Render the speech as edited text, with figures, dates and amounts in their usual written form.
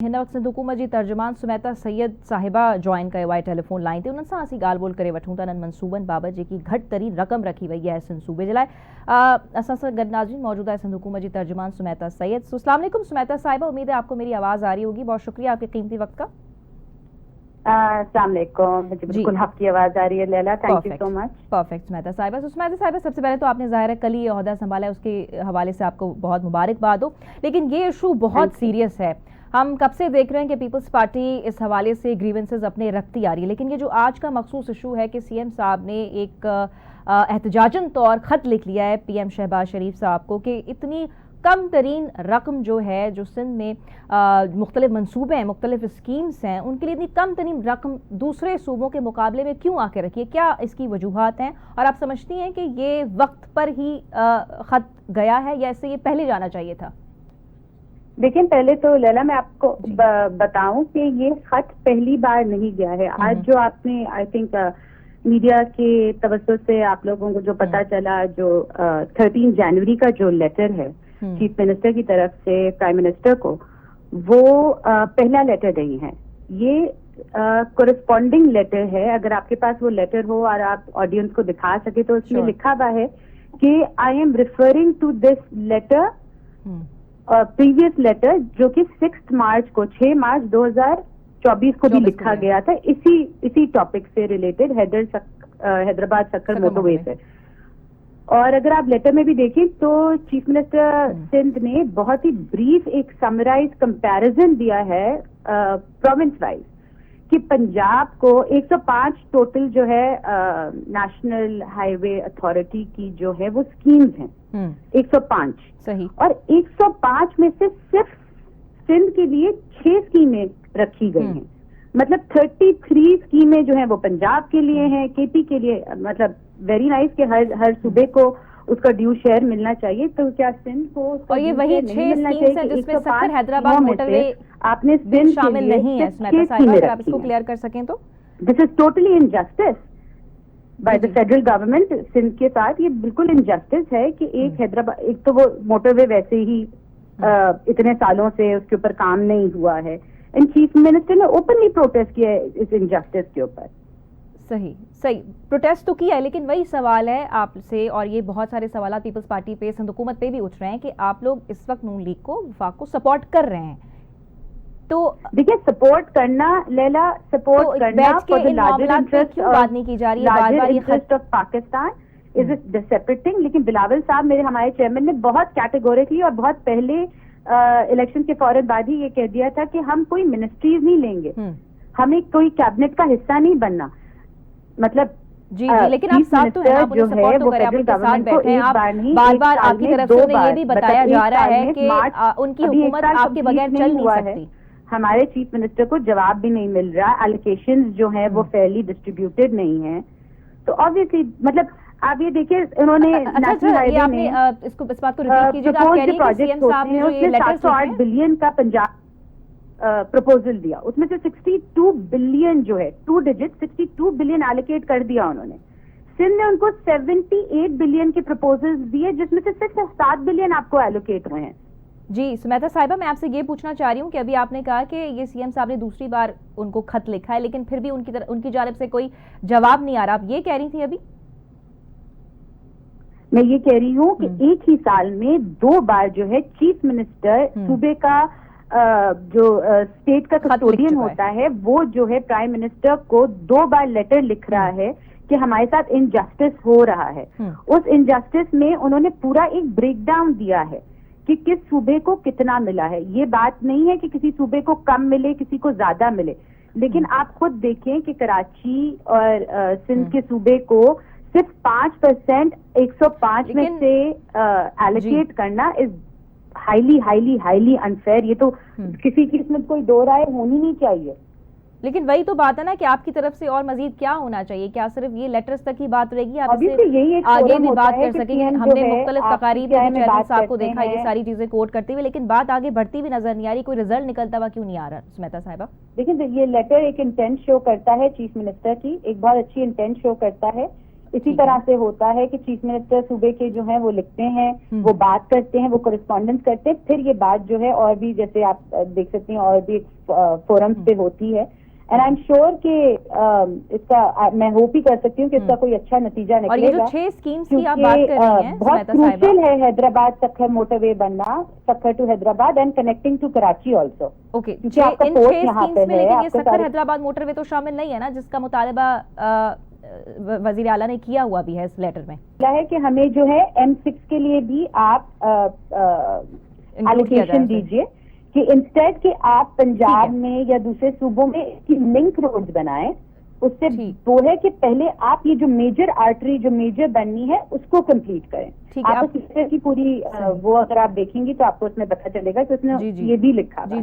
हिन वक़्तु सिंध हुकूमत जी तर्जुमान सुमेता सैयद साहिबा जॉइन कयो आहे टेलीफोन लाइन ते। उन्हनि सां असीं ॻाल्हि ॿोल करे वठूं था इन्हनि मनसूबनि बाबति जेकी घटि तरीन रक़म रखी वई आहे सिंध सूबे जे लाइ। असां सां गॾु नाज़रीन मौजूद है सिंध हुकूमत जी तर्जुमान सुमेता सैयद। अस्सलाम वालेकुम सुमेता साहिबा, उम्मीद है आपको मेरी आवाज़ आ रही होगी। बहुत शुक्रिया आपके कीमती वक्त का। अस्सलाम वालेकुम, मुझे बिल्कुल आपकी आवाज़ आ रही है Laila, thank you so much. Perfect Sumeta साहिबा। सुमेता साहिबा, सबसे पहले तो आपने ज़ाहिर है कल ही ओहदा संभाला है, उसके हवाले से आपको बहुत मुबारकबाद हो। लेकिन ये इशू बहुत सीरियस है। हम कब से देख रहे हैं कि पीपल्स पार्टी इस हवाले से ग्रीवेंसेस अपने रखती आ रही है, लेकिन ये जो आज का मखसूस इशू है कि सीएम साहब ने एक एहतजाजन तौर ख़त लिख लिया है पीएम शहबाज शरीफ साहब को कि इतनी कम तरीन रकम जो है जो सिंध में मुख्तलिफ मनसूबे हैं, मुख्तलिफ स्कीम्स हैं, उनके लिए इतनी कम तरीन रकम दूसरे सूबों के मुकाबले में क्यों आके रखी है? क्या इसकी वजूहात हैं और आप समझती हैं कि ये वक्त पर ही ख़त गया है या इससे ये पहले जाना चाहिए था? देखिए, पहले तो लैला मैं आपको बताऊं कि ये खत पहली बार नहीं गया है। आज जो आपने आई थिंक मीडिया के तवज्जुह से आप लोगों को जो पता चला, जो 13 जनवरी का जो लेटर है चीफ मिनिस्टर की तरफ से प्राइम मिनिस्टर को, वो पहला लेटर नहीं है, ये कोरेस्पॉन्डिंग लेटर है। अगर आपके पास वो लेटर हो और आप ऑडियंस को दिखा सके तो उसमें लिखा हुआ है कि I am referring to this letter previous letter, जो कि 6 मार्च को 6 मार्च 2024 को भी लिखा गया था इसी टॉपिक से रिलेटेड, हैदराबाद सक्कर मोटरवे से। और अगर आप लेटर में भी देखें तो चीफ मिनिस्टर सिंध ने बहुत ही ब्रीफ एक समराइज कंपैरिजन दिया है प्रोविंस वाइज कि पंजाब को 105 टोटल जो है नेशनल हाईवे अथॉरिटी की जो है वो स्कीम्स हैं, 105 सही, और 105 में से सिर्फ सिंध के लिए 6 स्कीमें रखी गई हैं। मतलब 33 स्कीमें जो हैं वो पंजाब के लिए हैं, केपी के लिए। मतलब वेरी नाइस कि हर सूबे को उसका ड्यू शेयर मिलना चाहिए, तो क्या सिंध को और ये वही 6 स्कीम्स हैं जिसमें सक्कर हैदराबाद मोटरवे आपने सिंध शामिल नहीं है? स्मेता साहिबा, अगर आप इसको क्लियर कर सकें तो। This is totally injustice by the federal government Sindh के साथ। ये बिल्कुल इनजस्टिस है कि एक हैदराबाद, एक तो वो मोटरवे वैसे ही इतने सालों से उसके ऊपर काम नहीं हुआ है, एंड चीफ मिनिस्टर ने ओपनली प्रोटेस्ट किया है इस इनजस्टिस के ऊपर। सही प्रोटेस्ट तो किया है, लेकिन वही सवाल है आपसे, और ये बहुत सारे सवाल पीपल्स पार्टी पे, सिंध हुकूमत पे भी उठ रहे हैं कि आप लोग इस वक्त नून लीग को, वफाक को सपोर्ट कर रहे हैं। तो देखिए, सपोर्ट करना लैला, सपोर्ट करना फॉर द लार्जर इंटरेस्ट, बात नहीं की जा रही है बार-बार, ये interest of Pakistan is it separate thing. लेकिन बिलावल साहब, हमारे चेयरमैन ने बहुत कैटेगोरिकली और बहुत पहले इलेक्शन के फौरन बाद ही ये कह दिया था कि हम कोई मिनिस्ट्रीज नहीं लेंगे, हमें कोई कैबिनेट का हिस्सा नहीं बनना। मतलब जी, लेकिन आप साथ तो हैं, आप उन्हें सपोर्ट तो करें, आप उनके साथ बैठे हैं। आप बार-बार आपकी तरफ से ये भी बताया जा रहा है कि उनकी हुकूमत आपके बगैर चल नहीं सकती। हमारे चीफ मिनिस्टर को जवाब भी नहीं मिल रहा, एलोकेशंस जो हैं वो फेयरली डिस्ट्रीब्यूटेड नहीं है। तो ऑब्वियसली मतलब आप ये देखिए, उन्होंने नेशनल हाईवे में इसको इस बात को रिपीट कीजिएगा, आप कह रही हैं कि सीएम साहब ने जो ये लेटर 708 बिलियन का पंजाब प्रपोजल दिया, उसमें से 62 बिलियन जो है 2 डिजिट 62 बिलियन एलोकेट कर दिया उन्होंने। सिंध ने उनको 78 बिलियन के प्रपोजल्स दिए, जिसमें से सिर्फ 7 बिलियन आपको एलोकेट हुए हैं। जी सुमेता साहिबा, मैं आपसे ये पूछना चाह रही हूँ कि अभी आपने कहा कि ये सीएम साहब ने दूसरी बार उनको खत लिखा है, लेकिन फिर भी उनकी जानिब से कोई जवाब नहीं आ रहा। आप ये कह रही थी अभी? मैं ये कह रही हूँ कि एक ही साल में 2 बार जो है चीफ मिनिस्टर सूबे का जो स्टेट का कस्टोडियन होता है, वो जो है प्राइम मिनिस्टर को 2 बार लेटर लिख रहा है कि हमारे साथ इनजस्टिस हो रहा है। उस इनजस्टिस में उन्होंने पूरा एक ब्रेकडाउन दिया है कि किस सूबे को कितना मिला है। ये बात नहीं है कि किसी सूबे को कम मिले, किसी को ज्यादा मिले, लेकिन आप खुद देखें कि कराची और सिंध के सूबे को सिर्फ 5% 105 में से एलोकेट करना इज हाईली अनफेयर। ये तो किसी की इसमें कोई दो राय होनी नहीं चाहिए। लेकिन वही तो बात है ना कि आपकी तरफ से और मजीद क्या होना चाहिए? क्या सिर्फ ये लेटर्स तक ही बात रहेगी? आप इससे आगे भी बात कर सकेंगे। हमने मुख्तलिफ तकारीब में चेयरमैन साहब को देखा ये सारी चीजें कोट करते हुए, लेकिन बात आगे बढ़ती भी नजर नहीं आ रही, कोई रिजल्ट निकलता हुआ क्यों नहीं आ रहा? सुमेता साहिबा, देखिए, ये लेटर एक इंटेंट शो करता है चीफ मिनिस्टर की, एक बहुत अच्छी इंटेंट शो करता है اسی طرح سے ہوتا ہے کہ چیف منسٹر صوبے کے جو ہیں وہ لکھتے ہیں, وہ بات کرتے ہیں, وہ کورسپونڈنس کرتے ہیں, پھر یہ بات جو ہے اور بھی جیسے آپ دیکھ سکتے ہیں اور بھی فورمز پہ ہوتی ہے. اینڈ آئی ایم شیور کہ اس کا میں ہوپ ہی کر سکتی ہوں کہ اس کا کوئی اچھا نتیجہ نکلے گا. اور یہ جو 6 اسکیمز کی آپ بات کر رہی ہیں بہت کروشل ہے حیدرآباد سکھر موٹر وے بننا, Sukkur to Hyderabad and connecting to Karachi also. Okay, ان 6 اسکیمز میں لیکن یہ سکھر حیدرآباد موٹر وے تو شامل نہیں ہے نا, جس کا مطالبہ وزیر اعلیٰ نے کیا ہوا بھی ہے اس لیٹر میں. کیا ہے کہ ہمیں جو ہے M6 کے لیے بھی آپ الوکیشن دیجیے کہ انسٹیڈ کہ آپ پنجاب میں یا دوسرے صوبوں میں اس کی لنک روڈز بنائیں. اس سے وہ ہے کہ پہلے آپ یہ جو میجر آرٹری جو میجر بننی ہے اس کو کمپلیٹ کریں. آپ کو کس طرح کی پوری وہ اگر آپ دیکھیں گی تو آپ کو اس میں پتہ چلے گا کہ اس میں یہ بھی لکھا ہے.